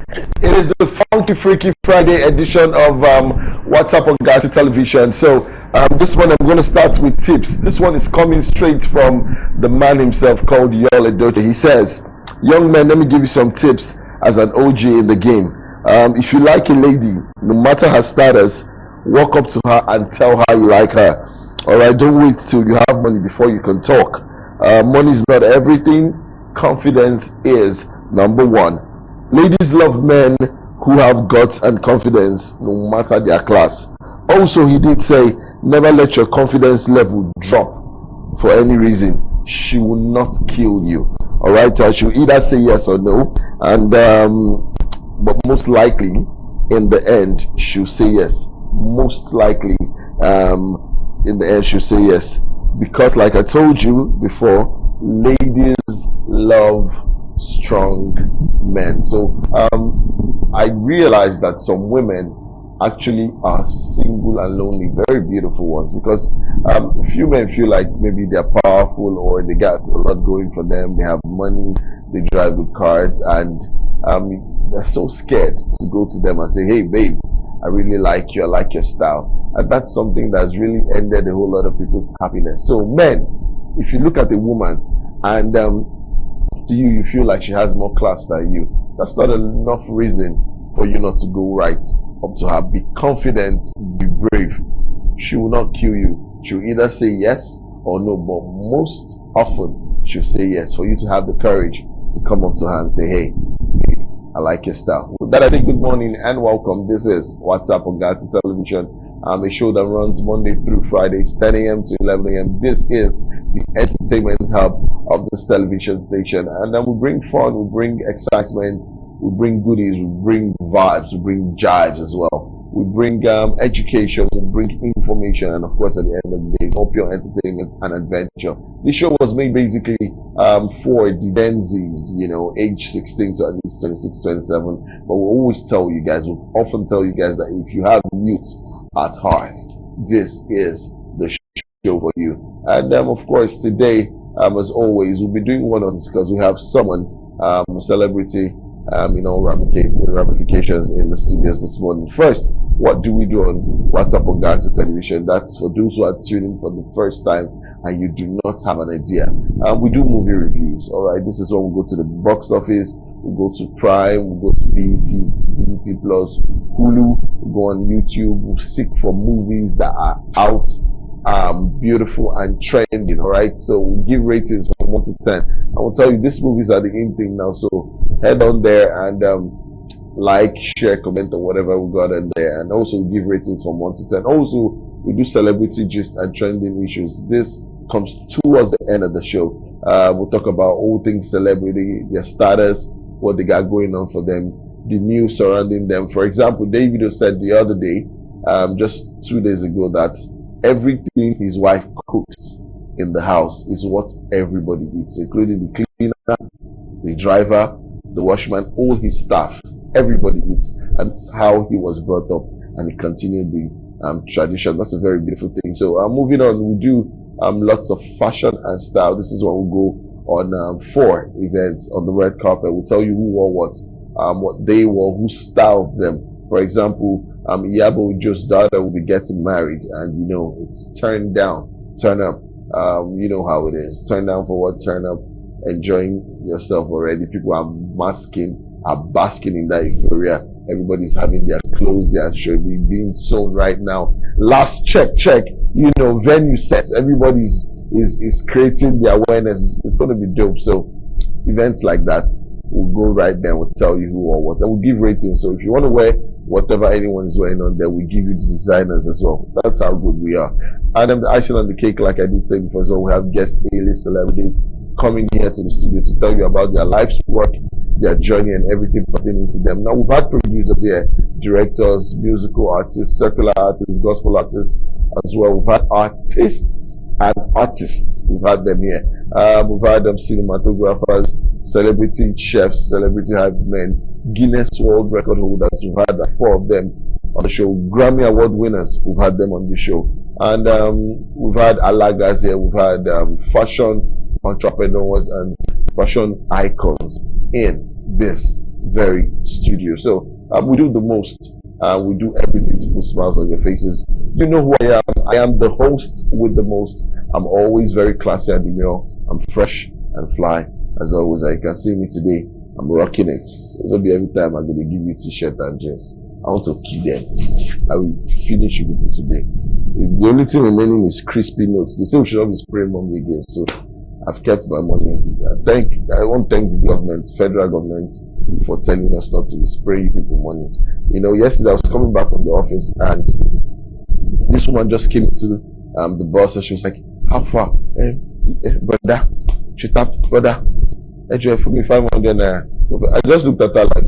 It is the Funky Freaky Friday edition of WhatsApp on Gatti Television. So this one I'm going to start with tips. This one is coming straight from the man himself called Yul Edochie. He says, young men, let me give you some tips as an OG in the game. If you like a lady, no matter her status, walk up to her and tell her you like her. All right, don't wait till you have money before you can talk. Money is not everything. Confidence is number one. Ladies love men who have guts and confidence no matter their class. Also, he did say, never let your confidence level drop for any reason. She will not kill you. All right, so she'll either say yes or no, and but most likely in the end she'll say yes. Most likely in the end she'll say yes, because like I told you before, ladies love strong men. So I realized that some women actually are single and lonely, very beautiful ones, because a few men feel like maybe they're powerful or they got a lot going for them, they have money, they drive good cars, and they're so scared to go to them and say, hey babe, I really like you, I like your style. And that's something that's really ended a whole lot of people's happiness. So men, if you look at a woman and to you feel like she has more class than you, that's not enough reason for you not to go right up to her. Be confident, be brave. She will not kill you. She'll either say yes or no, but most often she'll say yes, for you to have the courage to come up to her and say, hey, I like your style. With that, I say good morning and welcome. This is WhatsApp on Gatti Television, a show that runs Monday through Fridays, 10 a.m. to 11 a.m. This is the entertainment hub of this television station, and then we bring fun, we bring excitement, we bring goodies, we bring vibes, we bring jives as well. We bring education, we bring information, and of course, at the end of the day, it's pure entertainment and adventure. This show was made basically for the Gen Zs, you know, age 16 to at least 26, 27. But we always tell you guys, we often tell you guys that if you have youth at heart, this is the show for you. And of course, today, as always, we'll be doing one on this because we have someone, a celebrity, ramifications in the studios this morning. First, what do we do on WhatsApp on Gatti Television? That's for those who are tuning for the first time and you do not have an idea. We do movie reviews. All right, this is when we go to the box office, we go to Prime, we go to BET Plus, Hulu, we go on YouTube, we seek for movies that are out, beautiful and trending. All right, so we give ratings from 1 to 10. I will tell you, these movies are the in thing now, so head on there and like, share, comment, or whatever we got in there, and also we give ratings from 1 to 10. Also, we do celebrity gist and trending issues. This comes towards the end of the show. We'll talk about all things celebrity, their status, what they got going on for them, the news surrounding them. For example, Davido said the other day, just 2 days ago, that everything his wife cooks in the house is what everybody eats, including the cleaner, the driver, the washman, all his staff. Everybody eats, and it's how he was brought up, and he continued the tradition. That's a very beautiful thing. So moving on, we do lots of fashion and style. This is when we go on 4 events on the red carpet. We'll tell you who wore what they wore, who styled them. For example, Iyabo Ojo's daughter will be getting married, and you know it's turn down, turn up. You know how it is. Turn down for what? Turn up. Enjoying yourself already. People are basking in that euphoria. Everybody's having their clothes, their shirt being sewn right now. Last check. You know, venue sets. Everybody's is creating the awareness. It's going to be dope. So events like that, we'll go right there. We'll tell you who or what, and we'll give ratings. So if you want to wear whatever anyone is wearing on there, we give you the designers as well. That's how good we are. And the icing on the cake, like I did say before as well, we have guest A-list celebrities coming here to the studio to tell you about their life's work, their journey, and everything pertaining to them. Now, we've had producers here, directors, musical artists, secular artists, gospel artists as well. We've had artists and artists. We've had them here. We've had cinematographers, celebrity chefs, celebrity hype men, Guinness World Record holders. We've had 4 of them on the show. Grammy Award winners, we've had them on the show. And we've had Alagas here. We've had fashion entrepreneurs and fashion icons in this very studio. So we do the most. We do everything to put smiles on your faces. You know who I am. I am the host with the most. I'm always very classy and demure. I'm fresh and fly as always. You can see me today. I'm rocking it. It'll be every time I'm going to give you t-shirt and jeans. I want to kill them. I will finish with people today. The only thing remaining is crispy notes. They say we should not be spraying money again. So I've kept my money. I want to thank the government, federal government, for telling us not to be spraying people money. You know, yesterday I was coming back from the office and this woman just came to the boss and she was like, "How far? Brother?" She tapped, "Brother, for me 500 naira." I just looked at her like,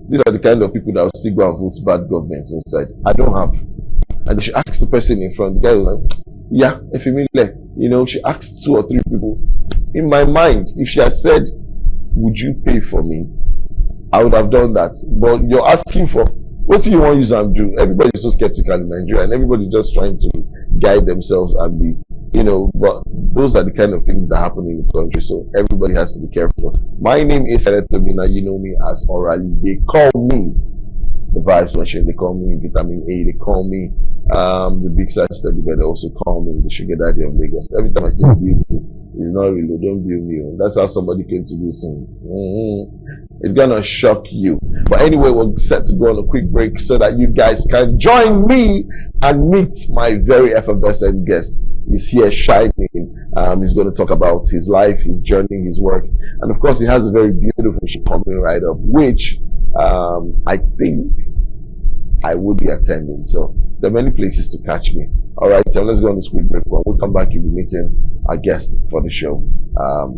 these are the kind of people that will still go and vote bad government inside. I don't have. And she asked the person in front. The guy was like, "Yeah, if you mean like," you know, she asked 2 or 3 people. In my mind, if she had said, "Would you pay for me?" I would have done that. But you're asking for, what do you want to use and do? Everybody's so skeptical in Nigeria and everybody's just trying to guide themselves and be, you know, but those are the kind of things that happen in the country. So everybody has to be careful. My name is Seretomina. You know me as Orally. They call me the Vibes Machine. They call me Vitamin A. They call me the Big Size Study, but they also call me the Sugar Daddy of Lagos. Every time I say build me, it's not really, don't build me. That's how somebody came to this thing. It's gonna shock you. But anyway, we're set to go on a quick break so that you guys can join me and meet my very effervescent guest. He's here shining. He's going to talk about his life, his journey, his work, and of course, he has a very beautiful show coming right up, which I think I will be attending. So there are many places to catch me. All right, so let's go on this quick break. When we come back, you'll be meeting our guest for the show.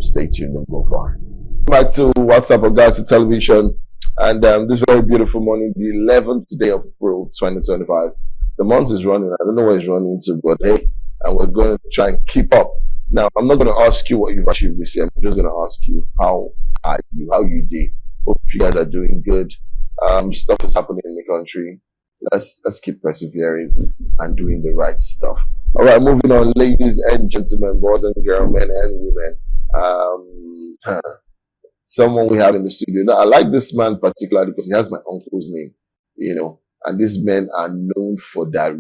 Stay tuned, don't go far. Back to WhatsApp Ogati Television, and this very beautiful morning, the 11th day of April 2025. The month is running. I don't know where it's running to, but hey, and we're going to try and keep up. Now, I'm not going to ask you what you've achieved this year. I'm just going to ask you, how are you? How you did? Hope you guys are doing good. Stuff is happening in the country. Let's keep persevering and doing the right stuff. All right, moving on, ladies and gentlemen, boys and girls, men and women. Someone we have in the studio. Now, I like this man particularly because he has my uncle's name, you know, and these men are known for their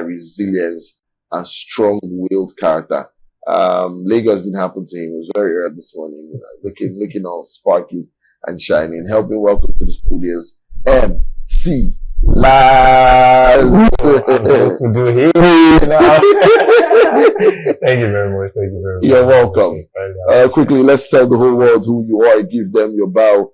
resilience and strong-willed character. Lagos didn't happen to him. It was very early this morning, looking all sparky and shining. Help me welcome to the studios, MC Laz. I'm supposed to do here now. Thank you very much. Thank you very much. You're welcome. Quickly, let's tell the whole world who you are. Give them your bow.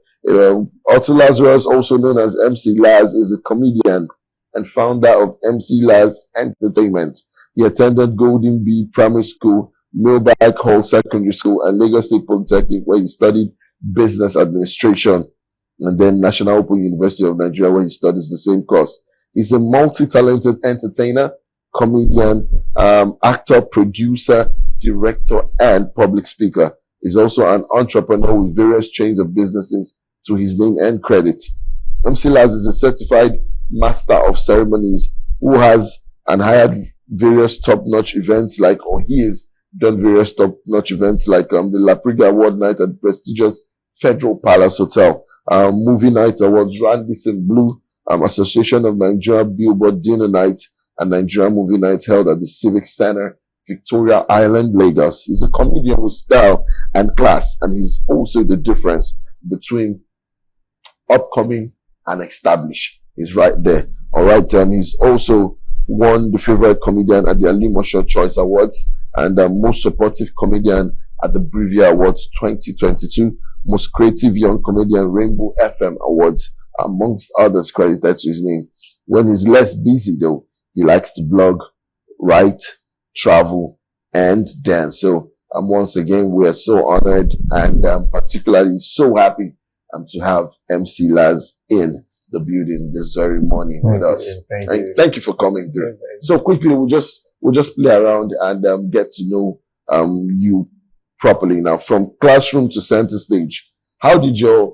Otto Lazarus, also known as MC Laz, is a comedian and founder of MC Laz Entertainment. He attended Golden Bee Primary School, Millbank Hall Secondary School, and Lagos State Polytechnic, where he studied business administration, and then National Open University of Nigeria, where he studies the same course. He's a multi-talented entertainer, comedian, actor, producer, director, and public speaker. He's also an entrepreneur with various chains of businesses to his name and credit. MC Laz is a certified master of ceremonies who has and hired various top-notch events like, or he has done various top-notch events like the La Priga Award Night at the prestigious Federal Palace Hotel, Movie Night Awards, Radisson Blue, Association of Nigeria Billboard Dinner Night, and Nigeria Movie Night held at the Civic Center, Victoria Island, Lagos. He's a comedian with style and class, and he's also the difference between upcoming and established. He's right there. All right, he's also won the favorite comedian at the Ali Mosho Choice Awards and most supportive comedian at the Brivia Awards 2022, most creative young comedian Rainbow FM Awards, amongst others credited to his name. When he's less busy though, he likes to blog, write, travel, and dance. So once again, we are so honored and particularly so happy to have MC Laz in the building this very morning with us. Thank you for coming through. So quickly, we'll just play around and get to know you properly now. From classroom to center stage, how did your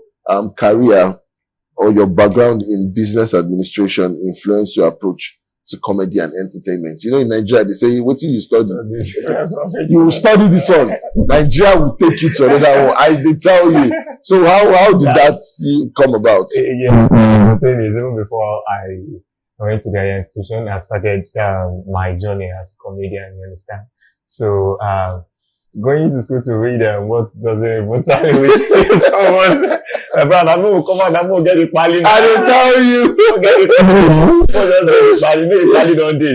career or your background in business administration influence your approach to comedy and entertainment? You know, in Nigeria, they say, what you study? You You will study this one. Nigeria will take you to another one. They tell you. So how did that come about? Yeah, the thing is, even before I went to the higher institution, I started my journey as a comedian, you understand? So, going to school to read what doesn't even tell me which was. But I'm going to come out, I'm going to get it pali. I don't tell you. Get it pali. No, pali don't do.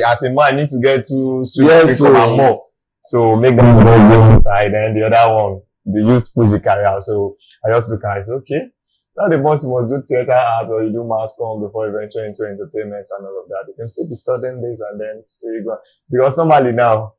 As a man, need to get to street so and more. So make them go one side, and the other one, they use push the career. So I just look at it, I say, okay, now the boss must do theater art or you do mass comm before you venture into entertainment and all of that. You can still be studying this and then still go. Because normally now,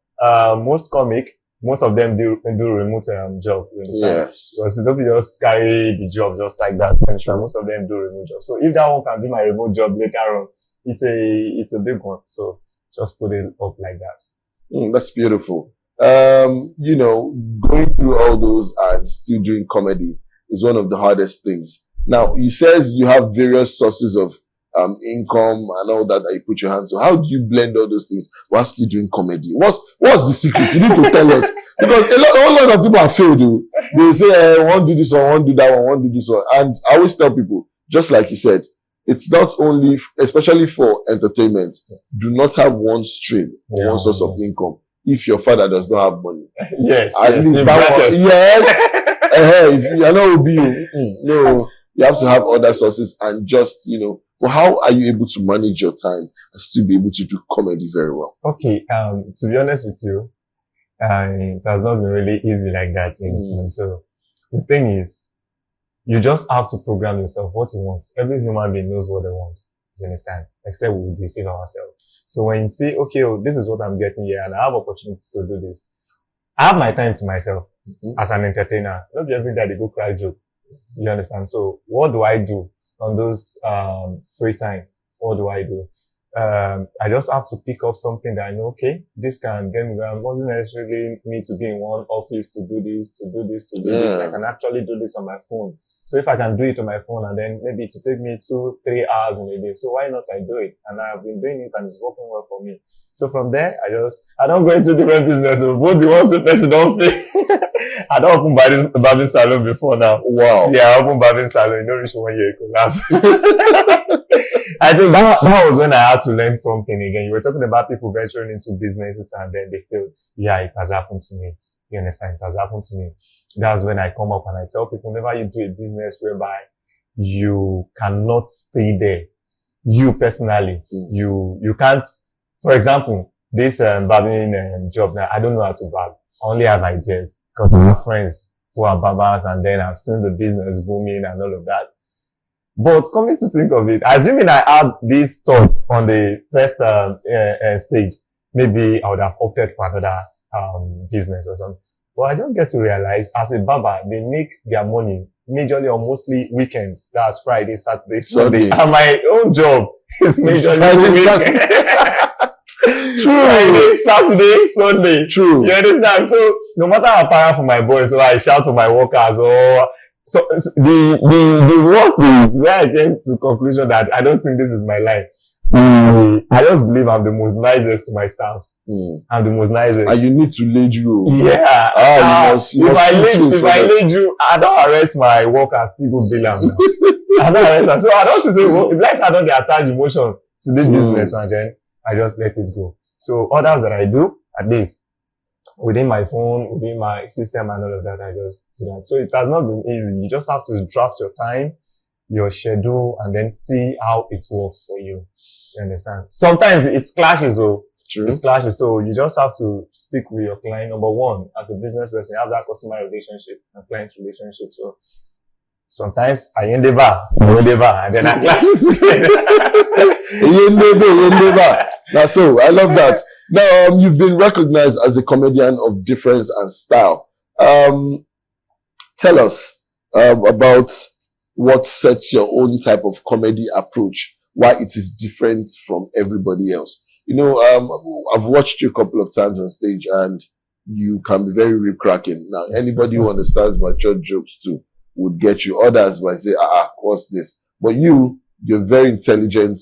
most of them do remote job, you understand? Yes. Because you don't just carry the job just like that. Most of them do remote job. So if that one can be my remote job later on, it's a big one. So just put it up like that. That's beautiful. You know, going through all those and still doing comedy is one of the hardest things. Now, you says you have various sources of income and all that you put your hands on. How do you blend all those things while still doing comedy? What's the secret? You need to tell us. Because a lot of people have failed. They will say, I want to do this one, I want to do that one, I want to do this one. And I always tell people, just like you said, it's not only, especially for entertainment, do not have one stream or one source of income. If your father does not have money. Yes. At least that one, yes. If you are not OB, no, you have to have other sources and just, you know, well, how are you able to manage your time and still be able to do comedy very well? Okay. To be honest with you, it has not been really easy like that. So the thing is, you just have to program yourself what you want. Every human being knows what they want. You understand? Except we deceive ourselves. So when you see, okay, this is what I'm getting here and I have opportunity to do this, I have my time to myself as an entertainer. Not every day they go crack joke. You understand? So what do I do on those free time? What do I do? I just have to pick up something that I know, okay, this can get me where I doesn't necessarily need to be in one office to do this. I can actually do this on my phone. So if I can do it on my phone and then maybe it will take me 2-3 hours in a day. So why not I do it? And I've been doing it and it's working well for me. So from there, I don't go into different businesses. Both the ones the person don't pay. I don't open barbing salon before now. Wow. Yeah, I opened barbing salon. You know, reach 1 year collapse. I think that was when I had to learn something again. You were talking about people venturing into businesses and then they failed. Yeah, it has happened to me. You understand? It has happened to me. That's when I come up and I tell people, whenever you do a business whereby you cannot stay there, you personally, you can't, for example, this barbering job now, I don't know how to barb. I only have ideas because I have friends who are barbers and then I've seen the business booming and all of that. But coming to think of it, assuming I had this thought on the first stage, maybe I would have opted for another business or something. But I just get to realize, as a barber, they make their money majorly or mostly weekends. That's Friday, Saturday, Sunday. And my own job is majorly weekend. True. Friday, Saturday, Sunday. True. You understand? So no matter how para for my boys, or I shout to my workers, or so the worst is where I came to conclusion that I don't think this is my life. I just believe I'm the most nicest to my staffs. I'm the most nicest. And you need to lead you. Yeah. If I lead you, I don't arrest my workers, still go bail them now. I don't arrest them. So I don't say, well, if I don't attach emotion to this business, and then I just let it go. So others that I do, at least within my phone, within my system and all of that, I just do that. So it has not been easy. You just have to draft your time, your schedule, and then see how it works for you. You understand? Sometimes it clashes, though. True. It clashes. So you just have to speak with your client. Number one, as a business person, you have that customer relationship and client relationship. So sometimes I endeavor, and then I clash it. That's so. I love that. Now, you've been recognized as a comedian of difference and style. Tell us about what sets your own type of comedy approach, why it is different from everybody else. You know, I've watched you a couple of times on stage and you can be very rip-cracking. Now, anybody who understands mature jokes too would get you. Others might say, what's this? But you you're very intelligent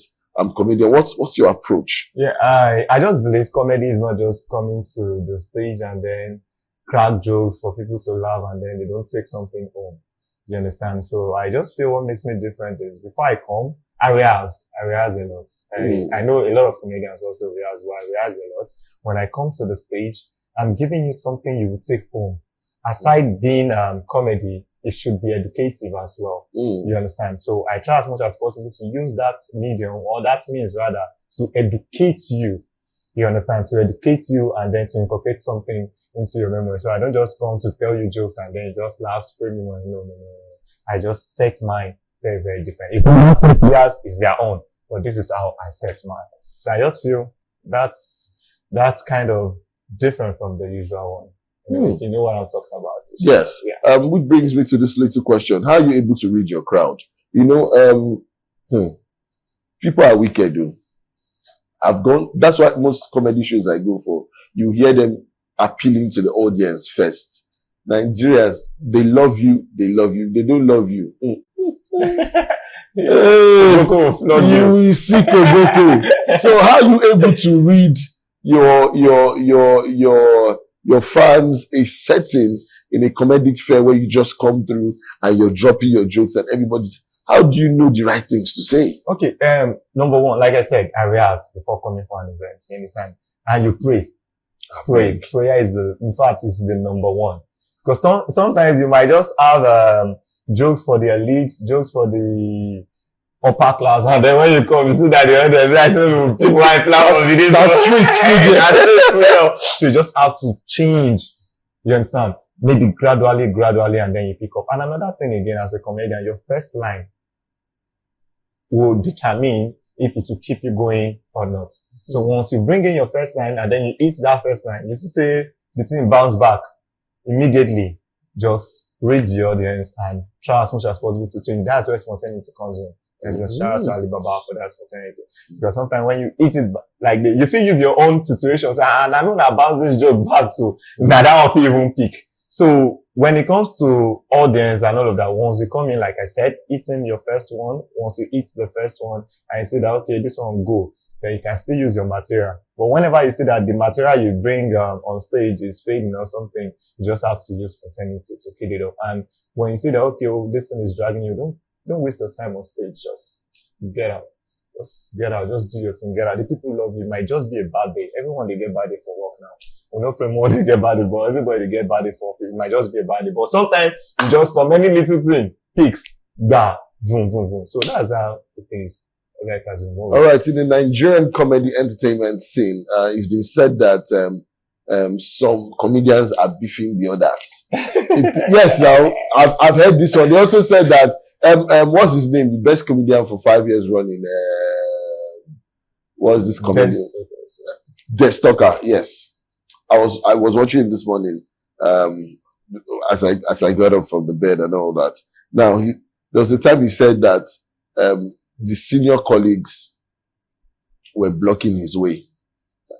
comedian. What's your approach? Yeah, I just believe comedy is not just coming to the stage and then crack jokes for people to laugh and then they don't take something home. You understand? So I just feel what makes me different is before I come, I rehearse a lot. I know a lot of comedians also rehearse, but I rehearse a lot. When I come to the stage, I'm giving you something you will take home. Aside being comedy, it should be educative as well. You understand? So I try as much as possible to use that medium or that means rather to educate you. You understand? To educate you and then to incorporate something into your memory. So I don't just come to tell you jokes and then just laugh, screaming. No. I just set mine very, very different. If you set theirs, it's their own. But this is how I set mine. So I just feel that's kind of different from the usual one. If you know what I'm talking about. Yes. Yeah. Which brings me to this little question. How are you able to read your crowd? You know, people are wicked, though. That's why most comedy shows I go for, you hear them appealing to the audience first. Nigerians, they love you. They don't love you. You sick of Goku. So how are you able to read your fans a setting in a comedic fair where you just come through and you're dropping your jokes and everybody's, how do you know the right things to say? Okay, number one, like I said, I rehearse before coming for an event, you understand? And you pray. Prayer is in fact, is the number one. Because sometimes you might just have, jokes for the elites, jokes for the upper class, and then when you come, you see that the other people are flowers with this. That's street. So you just have to change. You understand? Maybe gradually, and then you pick up. And another thing again, as a comedian, your first line will determine if it will keep you going or not. So once you bring in your first line and then you eat that first line, you see the thing bounce back immediately. Just read the audience and try as much as possible to change. That's where spontaneity comes in. And just shout out to Alibaba for that spontaneity. Because sometimes when you eat it, like, you feel use your own situations, and I know that bounce this joke back to, that one feel even peak. So when it comes to audience and all of that, once you come in, like I said, eating your first one, once you eat the first one, and you say that, okay, this one go, then you can still use your material. But whenever you see that the material you bring on stage is fading or something, you just have to use spontaneity to kill it off. And when you see that, okay, this thing is dragging you, don't waste your time on stage. Just get out. Just get out. Just do your thing. Get out. The people love you. It might just be a bad day. Everyone, they get bad day for work now. We don't promote they get bad day, but everybody they get bad day for it. It might just be a bad day. But sometimes you just come any little thing, picks, boom, boom, boom. So that's how the things like has been moving. All right. In the Nigerian comedy entertainment scene, it's been said that some comedians are beefing the others. Yes, now I've heard this one. They also said that what's his name? The best comedian for 5 years running. What's this comedian? Des Tucker. Yes, I was watching him this morning. As I got up from the bed and all that. Now there was a time he said that the senior colleagues were blocking his way.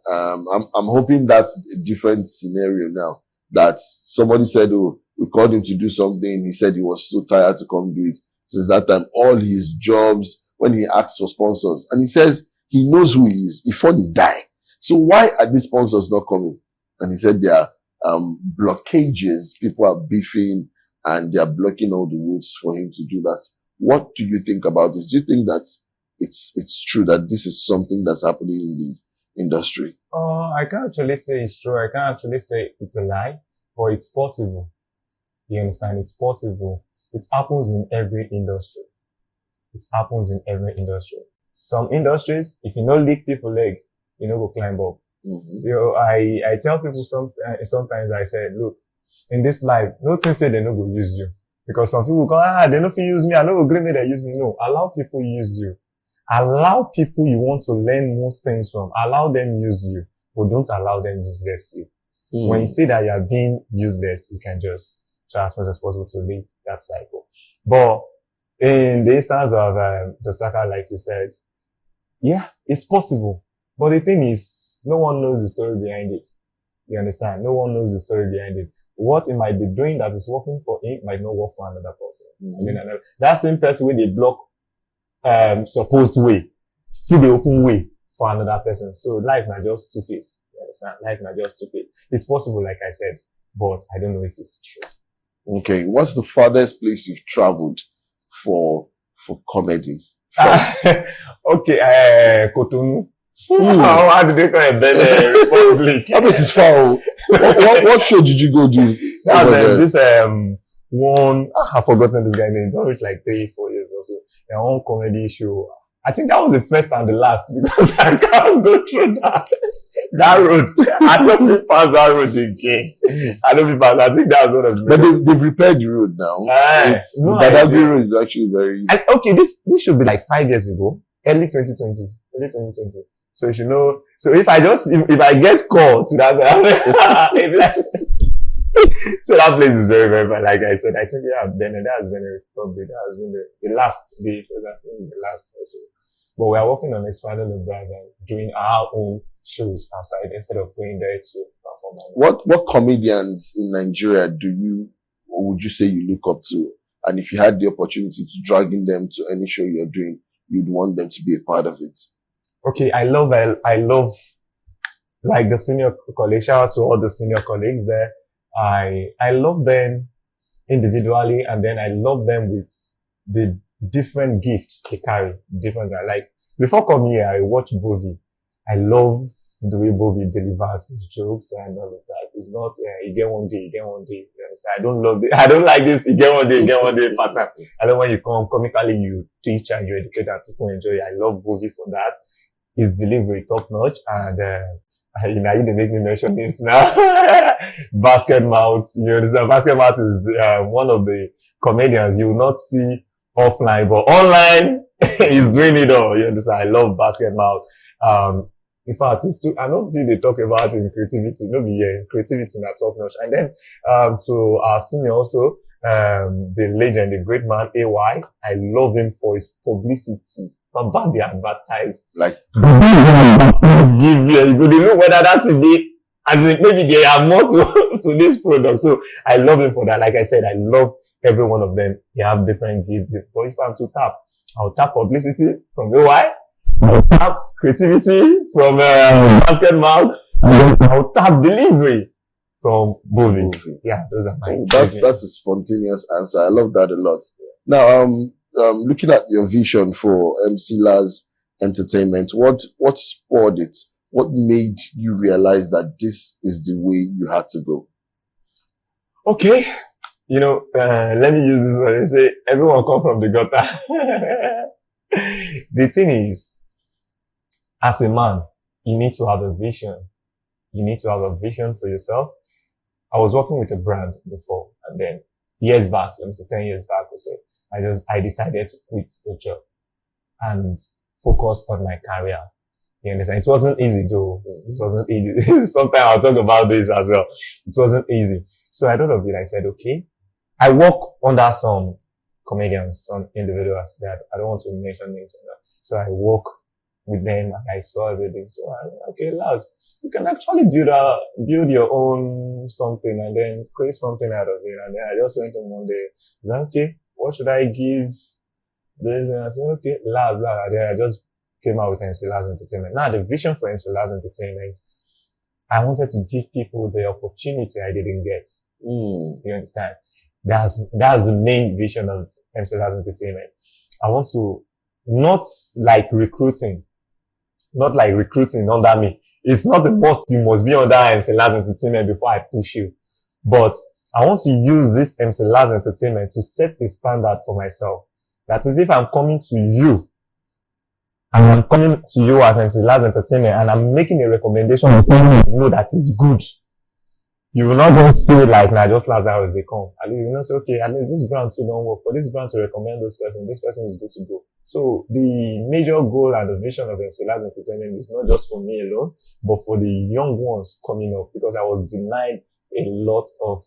I'm hoping that's a different scenario now. That somebody said, "Oh, we called him to do something." He said he was so tired to come do it. Since that time, all his jobs, when he asks for sponsors, and he says he knows who he is, he thought he die. So why are these sponsors not coming? And he said there are blockages. People are beefing and they are blocking all the routes for him to do that. What do you think about this? Do you think that it's true that this is something that's happening in the industry? I can't actually say it's true. I can't actually say it's a lie, but it's possible. You understand? It's possible. It happens in every industry. It happens in every industry. Some industries, if you don't lick people leg, you know, go climb up. Mm-hmm. You know, I tell people sometimes I say, look, in this life, no thing say they no go use you. Because some people go, they no fit use me. I no agree me they use me. No, allow people use you. Allow people you want to learn most things from. Allow them use you, but don't allow them useless you. Mm. When you see that you are being useless, you can just try as much as possible to leave that cycle. But in the instance of the Saka, like you said, yeah, it's possible. But the thing is, no one knows the story behind it. You understand? No one knows the story behind it. What he might be doing that is working for him might not work for another person. Mm-hmm. I mean, that same person when they block supposed way, still the open way for another person. So life not just two-faced. You understand? Life not just two-faced. It's possible, like I said, but I don't know if it's true. Okay, what's the farthest place you've traveled for comedy? Okay, Cotonou. How did they call it? Benin Republic. That place is far. What show did you go do? That was this one. I've forgotten this guy's name. Don't reach like 3-4 years or so. Their own comedy show. I think that was the first and the last because I can't go through that road. I don't be past that road again. I don't be past. I think that was one of the. But they've repaired the road now. Badagry road is actually very. Okay, this should be like 5 years ago, early 2020. So you should know. So if I get called to that, so that place is very, very bad. Like I said, I think that has been a Republic. That has been the last day. That's the last also. But we are working on expanding the brand and doing our own shows outside instead of going there to perform. What comedians in Nigeria would you say you look up to? And if you had the opportunity to dragging them to any show you're doing, you'd want them to be a part of it? Okay, I love like the senior colleagues. Shout out to all the senior colleagues there. I love them individually, and then I love them with the different gifts they carry. Like before coming here, I watched Bovi. I love the way Bovi delivers his jokes and all of that. It's not you get one day. You know, I don't like this. You get one day pattern. I love when you come comically, you teach and you educate and people enjoy it. I love Bovi for that. His delivery top notch, and you didn't make me mention names now. Basket Mouth, you understand? Basket Mouth is one of the comedians you will not see offline, but online he's doing it all. You understand? I love Basket Mouth. In fact, I don't think they talk about in creativity. Creativity not top notch. And then to our senior also, the legend, the great man AY. I love him for his publicity. Not bad they advertise. Like you could know whether that's the as in maybe they are more to this product. So I love him for that. Like I said, I love every one of them. They have different gifts. But if I'm to tap, I'll tap publicity from AY. I'll tap creativity from Basket Mouth. And I'll tap delivery from Bovi. Yeah, those are my that's a spontaneous answer. I love that a lot. Now looking at your vision for MC Laz Entertainment, what spurred it? What made you realize that this is the way you had to go? Okay. Let me use this one. They say everyone come from the gutter. The thing is, as a man, you need to have a vision. You need to have a vision for yourself. I was working with a brand before, and then years back, let me say 10 years back or so, I decided to quit the job and focus on my career. You understand? It wasn't easy though. It wasn't easy. Sometimes I'll talk about this as well. It wasn't easy. So I thought of it. I said, okay, I work under some comedians, some individuals that I don't want to mention names. So I work with them and I saw everything. So okay, Laz, you can actually build your own something and then create something out of it. And then I just went on one day, like, okay, what should I give this? And I said, okay, Laz. And then I just came out with MC Laz Entertainment. Now the vision for MC Laz Entertainment, I wanted to give people the opportunity I didn't get. You understand? That's the main vision of MC Laz Entertainment. I want to not like recruiting under me. It's not the must you must be under MC Laz Entertainment before I push you. But I want to use this MC Laz Entertainment to set a standard for myself. That is, if I'm coming to you, and I'm coming to you as MC Laz Entertainment, and I'm making a recommendation of something you know that is good, you will not just say like, nah, just Lazarus they come. And you will not say, okay, at least this brand too don't work. For this brand to recommend this person is good to go. So the major goal and the vision of MC Laz Entertainment is not just for me alone, but for the young ones coming up, because I was denied a lot of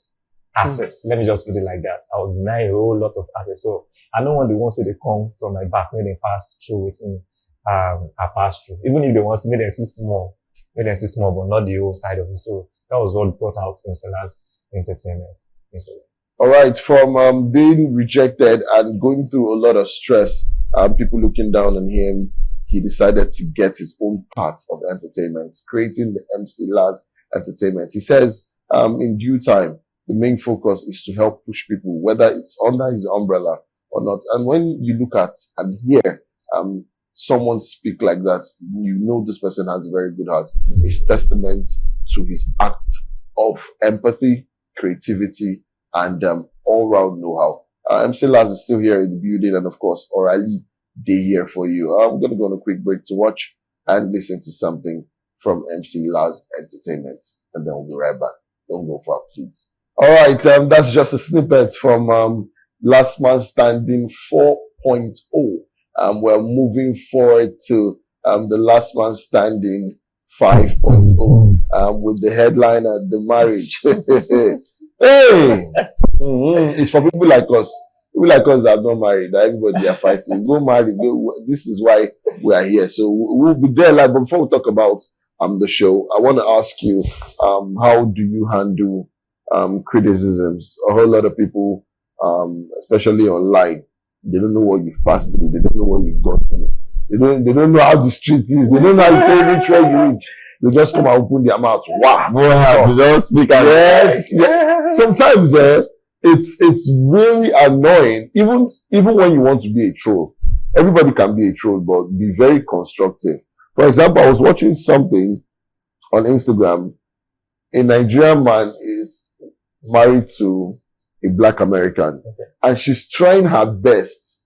access. Let me just put it like that. I was denied a whole lot of access. So I don't want the ones who they come from my back when they pass through with me. I pass through. Even if they want to make them see small, but not the whole side of it. So that was what brought out MC Laz Entertainment. All right, from being rejected and going through a lot of stress people looking down on him, he decided to get his own part of entertainment, creating the MC Lars Entertainment. He says, in due time, the main focus is to help push people, whether it's under his umbrella or not. And when you look at and hear someone speak like that, you know this person has a very good heart. It's testament to his act of empathy, creativity, and all-round know-how. MC Lars is still here in the building, and of course, Orali, they here for you. I'm going to go on a quick break to watch and listen to something from MC Lars Entertainment, and then we'll be right back. Don't go far, please. All right, that's just a snippet from Last Man Standing 4.0. We're moving forward to the Last Man Standing 5.0 with the headliner, The Marriage. Hey! It's for people like us. People like us that are not married, that everybody are fighting. Go marry. This is why we are here. So we'll be there live. But before we talk about the show, I want to ask you, how do you handle criticisms? A whole lot of people, especially online, they don't know what you've passed through. They don't know what you've gone through. They don't know how the street is. They don't know how you reach where you reach. They just come and open their mouth. Wow. They don't speak out. Yes. Yeah. Sometimes it's really annoying. Even when you want to be a troll, everybody can be a troll, but be very constructive. For example, I was watching something on Instagram. A Nigerian man is married to a Black American, and she's trying her best.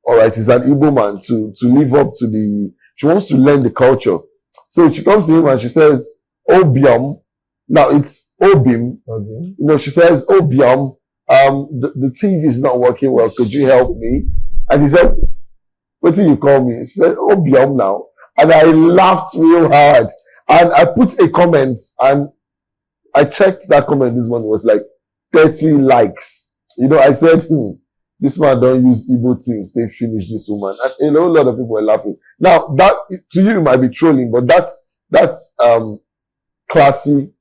All right, it's an Igbo man to live up to she wants to learn the culture. So she comes to him and she says, Obiam. Now it's Obim. Okay. You know, she says, Obiam, the TV is not working well. Could you help me? And he said, what do you call me? She said, Obiam now. And I laughed real hard. And I put a comment, and I checked that comment this morning. It was like 30 likes. You know, I said, this man don't use Igbo things. They finish this woman. And a whole lot of people were laughing. Now, that, to you, it might be trolling, but that's classy,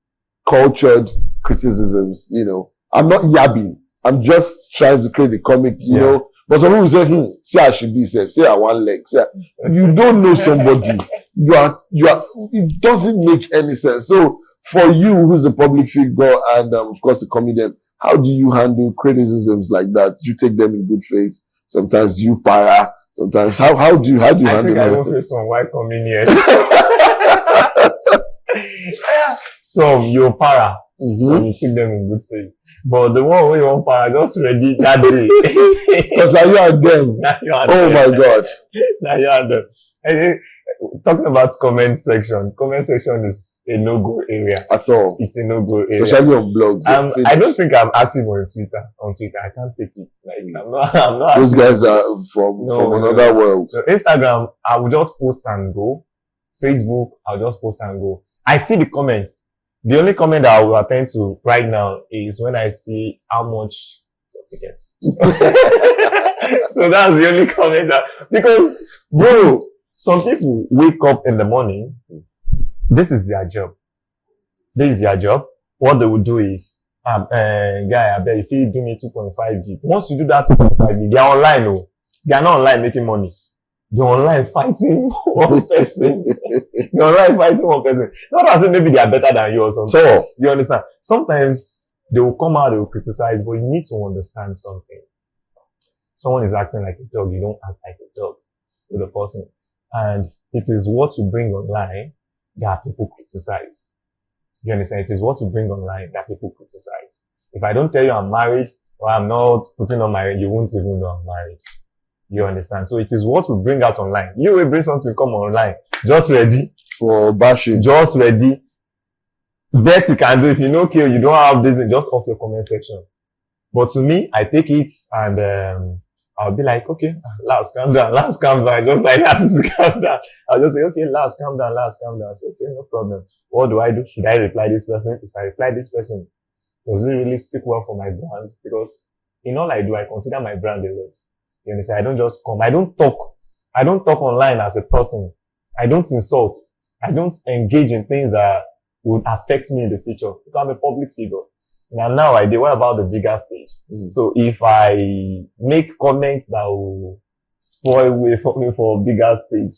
cultured criticisms, you know. I'm not yabbing. I'm just trying to create a comic, you know. But some people say, say I should be safe. Say I want leg. Say you don't know somebody. You are, it doesn't make any sense. So for you, who's a public figure and, of course, a comedian, how do you handle criticisms like that? Do you take them in good faith? Sometimes you para. Sometimes, how do you handle that? I think I don't face some white comedian. Some you para. So you take them in good faith. But the one who you want para just ready that day. Because now you are them. Oh my God. Now you are them. And talking about comment section is a no-go area. At all. It's a no-go area. Especially on blogs. I don't think I'm active on Twitter. I can't take it. Like I'm not. Those guys are from another world. So Instagram, I will just post and go. Facebook, I'll just post and go. I see the comments. The only comment that I will attend to right now is when I see how much for tickets. So that's the only comment because, bro, some people wake up in the morning. This is their job. What they will do is, guy, I bet if you do me 2.5 gig. Once you do that 2.5 gig, they're online. Oh. They are not online making money. They're online fighting one person. Not as if maybe they are better than you or something. So, you understand? Sometimes they will come out, they will criticize, but you need to understand something. Someone is acting like a dog. You don't act like a dog with a person. And it is what you bring online that people criticize. You understand? It is what you bring online that people criticize. If I don't tell you I'm married or I'm not putting on my ring, you won't even know I'm married. You understand? So it is what we bring out online. You will bring something come online. Just ready. For bashing. Just ready. Best you can do. If you know, okay, you don't have this, just off your comment section. But to me, I take it and, I'll be like, okay, Lars, calm down. Just like that, calm down. I'll just say, okay, Lars, calm down. So, okay, no problem. What do I do? Should I reply this person? If I reply this person, does it really speak well for my brand? Because in all I do, I consider my brand a lot. You understand? I don't just come. I don't talk online as a person. I don't insult. I don't engage in things that would affect me in the future. Because I'm a public figure. And now I do. What about the bigger stage? So if I make comments that will spoil way for me for a bigger stage.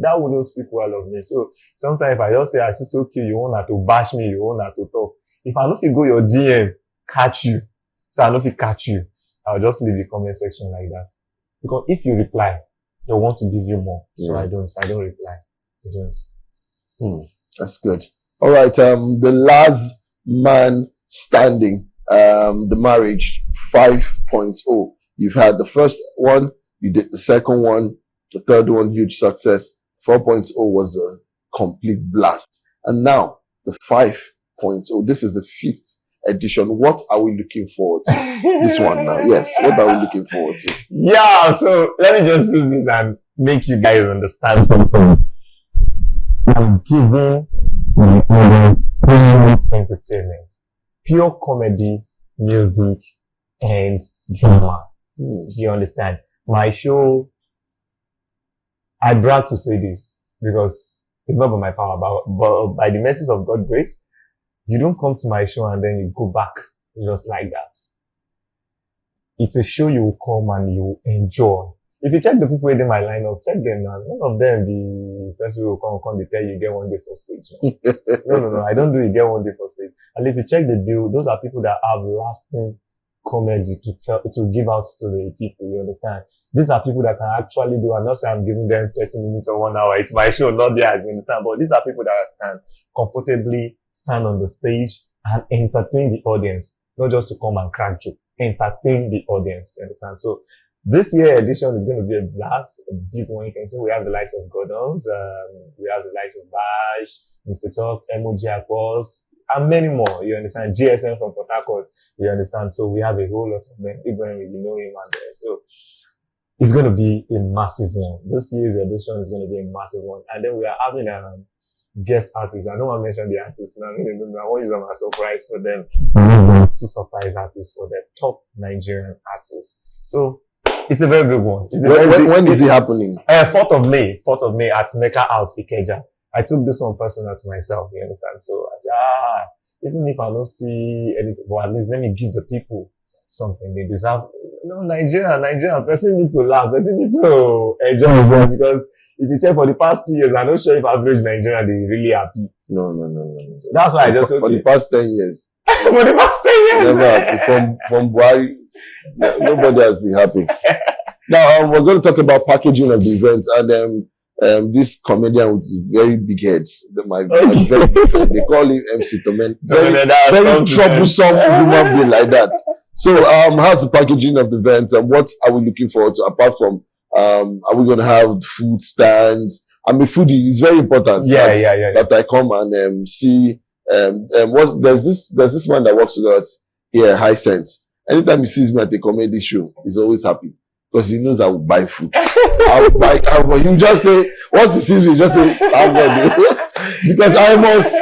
That wouldn't speak well of me. So sometimes if I just say, I see so cute, you want her to bash me, you want her to talk. If I know if you go your DM, catch you. So I know if you catch you, I'll just leave the comment section like that. Because if you reply, they'll want to give you more. So I don't reply. I don't. That's good. All right. The last man standing, the marriage 5.0. You've had the first one, you did the second one, the third one, huge success. 4.0 was a complete blast. And now the 5.0, this is the 5th edition. What are we looking forward to? This one now. Yes. What are we looking forward to? Yeah. So let me just use this and make you guys understand something. I'm giving my audience premium entertainment, pure comedy, music, and drama. Do you understand? My show, I brag to say this because it's not by my power, but by the mercies of God's grace, you don't come to my show and then you go back just like that. It's a show you will come and you will enjoy. If you check the people in my lineup, check them now. None of them, the first people will come, they tell you get one day for stage. No. I don't do you get one day for stage. And if you check the bill, those are people that have lasting comedy to give out to the people, you understand? These are people that can actually do, I'm not saying I'm giving them 30 minutes or 1 hour. It's my show, not theirs, you understand? But these are people that can comfortably stand on the stage and entertain the audience, not just to come and crack joke, entertain the audience, you understand? So this year edition is going to be a blast, a deep one. You can see we have the likes of Gordons, we have the likes of Bash, Mr. Talk, Emoji Aquas, and many more, you understand? GSM from Port Harcourt, you understand? So we have a whole lot of them. Ibrahim, you know him, and so it's going to be a massive one. This year's edition is going to be a massive one. And then we are having guest artists. I don't want to mention the artists now. I want to use them as a surprise for them. 2 surprise artists for them, top Nigerian artists. So it's a very big one. When is it happening? 4th of May at Neka House, Ikeja. I took this one personal to myself, you understand? So I said, even if I don't see anything, but at least let me give the people something they deserve. Nigeria, person needs to laugh, person needs to enjoy it, because if you check for the past 2 years, I'm not sure if average Nigeria, they're really happy. No. So that's why I just for the past 10 years. For the past 10 years. Never happy. From Buhari, nobody has been happy. Now, we're going to talk about packaging of the event, and this comedian with a very big head, my very big friend, they call him MC Tomen. Very troublesome human being like that. So, how's the packaging of the event, and what are we looking forward to, apart from, are we going to have food stands? I mean, foodie is very important. That I come and see. There's this man that works with us here, High Sense. Anytime he sees me at a comedy show, he's always happy because he knows I will buy food. You just say, once he sees me, just say, I'll buy you. Because I must,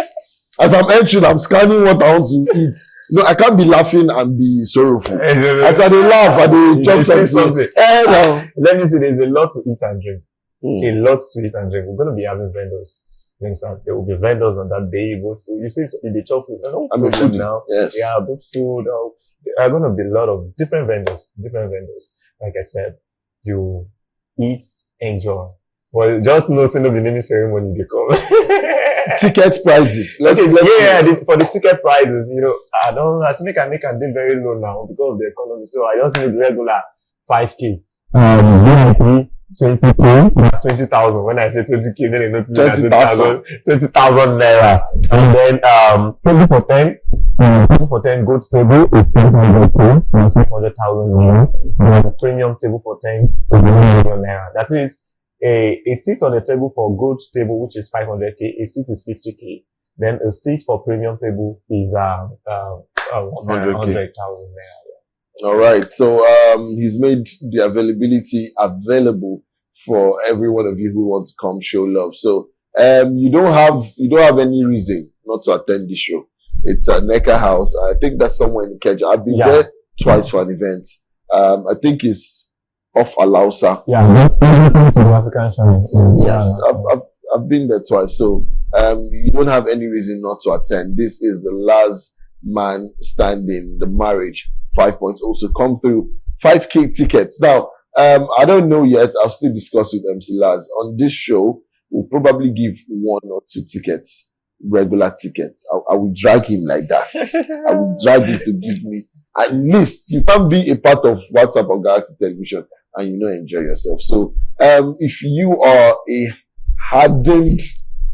as I'm entering, I'm scanning what I want to eat. No, I can't be laughing and be sorrowful. As I laugh, I chop something. Let me see, there's a lot to eat and drink. A lot to eat and drink. We're going to be having vendors. You understand? There will be vendors on that day, both food. You see, they chop food. I mean, food now. Yes. Yeah, both food. There are going to be a lot of different vendors. Like I said, you eat, enjoy. Well, just know, no be naming ceremony they come. Ticket prices. For the ticket prices, I make a deal very low now because of the economy. So I just make regular 5K. VIP 20K, that's 20,000. When I say 20K, then they notice 20,000 naira. And then, table for 10, goat table is 500K, that's 500,000 naira. And the premium table for 10 is 1 million naira. That is, a seat on the table for goat table, which is 500K, a seat is 50K. Then a seat for premium table is, 100,000 naira. All right. So, he's made the availability available for every one of you who want to come show love. So, you don't have any reason not to attend the show. It's at Neka House. I think that's somewhere in Ikeja. I've been there twice for an event. I think it's off Alausa. Yeah, that's the African show. Yes, I've been there twice. So, you don't have any reason not to attend. This is the last man standing, the marriage 5.0. So come through. 5K tickets. Now, I don't know yet. I'll still discuss with MC Laz. On this show, we'll probably give 1 or 2 tickets, regular tickets. I will drag him like that. I will drag him to give me at least. You can't be a part of WhatsApp or Galaxy Television and you know enjoy yourself. So if you are a hardened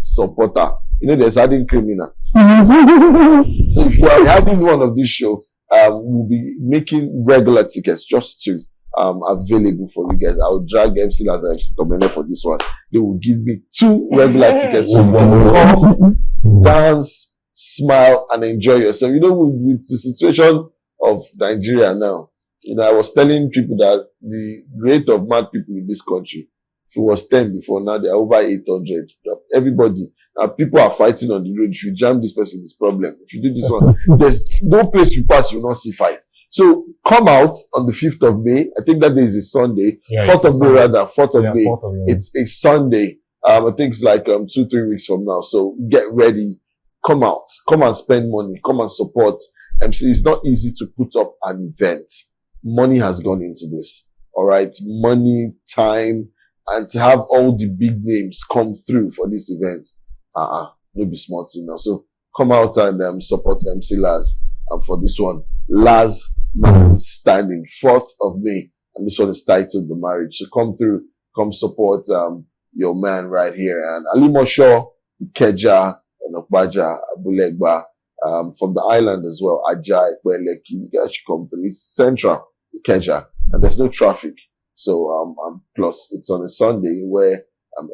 supporter, you know there's hardened criminal. So if you are having one of this show, we'll be making regular tickets just to available for you guys. I'll drag MC Laz and MC Tomene for this one. They will give me 2 regular tickets. So you can come, dance, smile, and enjoy yourself. You know, with the situation of Nigeria now, you know, I was telling people that the rate of mad people in this country, if it was 10 before, now they're over 800. Everybody, people are fighting on the road. If you jam this person, it's problem. If you do this one, there's no place you pass, you will not see fight. So come out on the 5th of May. I think that day is a Sunday. Yeah, 4th of May rather. 4th of May. 4th of May. It's a Sunday. I think it's like 2-3 weeks from now. So get ready. Come out. Come and spend money. Come and support MC. It's not easy to put up an event. Money has gone into this. All right. Money, time, and to have all the big names come through for this event. No be smart enough. So come out and support MC Laz for this one. Laz Man Standing, 4th of May. And this one is titled The Marriage. So come through, come support your man right here. And Alimosho, Ikeja, and Okbaja, Abulegba, from the island as well, Ajay, Kweleki, you guys should come through. It's central, Ikeja, and there's no traffic. So, plus it's on a Sunday where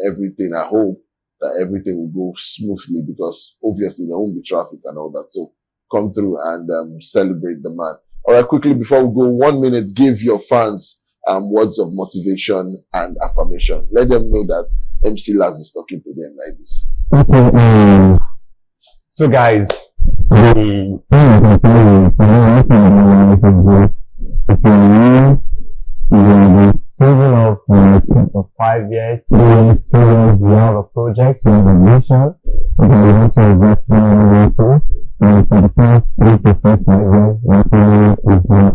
everything, I hope that everything will go smoothly because obviously there won't be traffic and all that. So come through and celebrate the man. All right, quickly before we go, 1 minute, give your fans words of motivation and affirmation. Let them know that MC Laz is talking to them like this. So guys, saving up for 5 years, 3 years, 2 years, you have a project, you have a mission, you want to invest in to, and for the past 3 to 5 years, your plan is not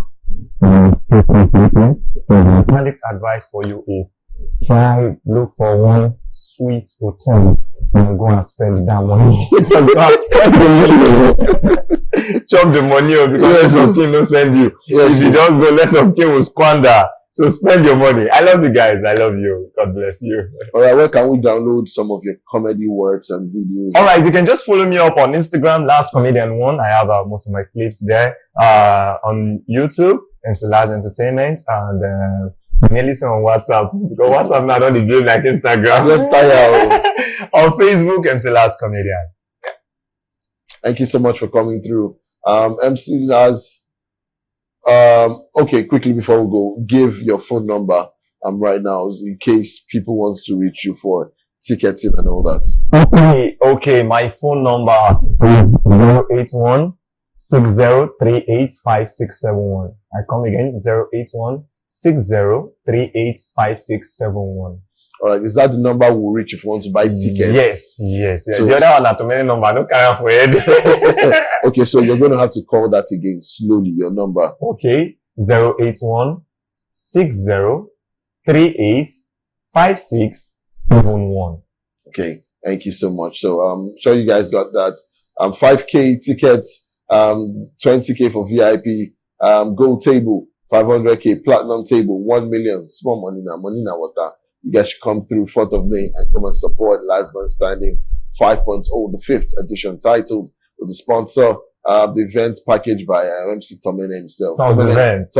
still completed. So the candid advice for you is look for one sweet hotel and go and spend that money. Just go and spend the money. Chop the money because less of king will send you. If you don't go, less of king will squander. So spend your money. I love you guys. I love you. God bless you. All right. Where can we download some of your comedy works and videos? All right. You can just follow me up on Instagram, Laz Comedian 1. I have most of my clips there. On YouTube, MC Laz Entertainment, and mainly on WhatsApp. Because WhatsApp now don't do like Instagram. Let's tire. On Facebook, MC Laz Comedian. Thank you so much for coming through. MC Laz. Okay, quickly before we go, give your phone number right now in case people want to reach you for ticketing and all that. Okay, my phone number is 081 60385671. I come again, 081 60385671. All right, is that the number we'll reach if you want to buy tickets? Yes. So, the other one, not too many number, no carry for head. Okay, so you're going to have to call that again slowly, your number. Okay, 081 60385671. Okay, thank you so much. So I'm sure you guys got that. 5K tickets, 20K for VIP, gold table, 500K, platinum table, 1 million. Small money now water. You guys should come through 4th of May and come and support Laz Man Standing 5.0, the 5th edition, titled with the sponsor, the event packaged by MC Tomene himself. Tom's Events.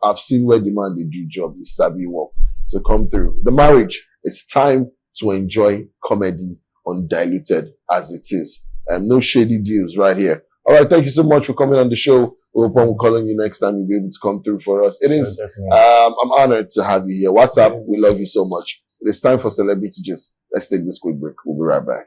I've seen where the man they do job, the Sabi work. So come through. The Marriage, it's time to enjoy comedy undiluted as it is. And no shady deals right here. All right, thank you so much for coming on the show. We hope I'm calling you next time you'll be able to come through for us. It is, I'm honored to have you here. What's up? We love you so much. It is time for Celebrity Gist. Let's take this quick break. We'll be right back.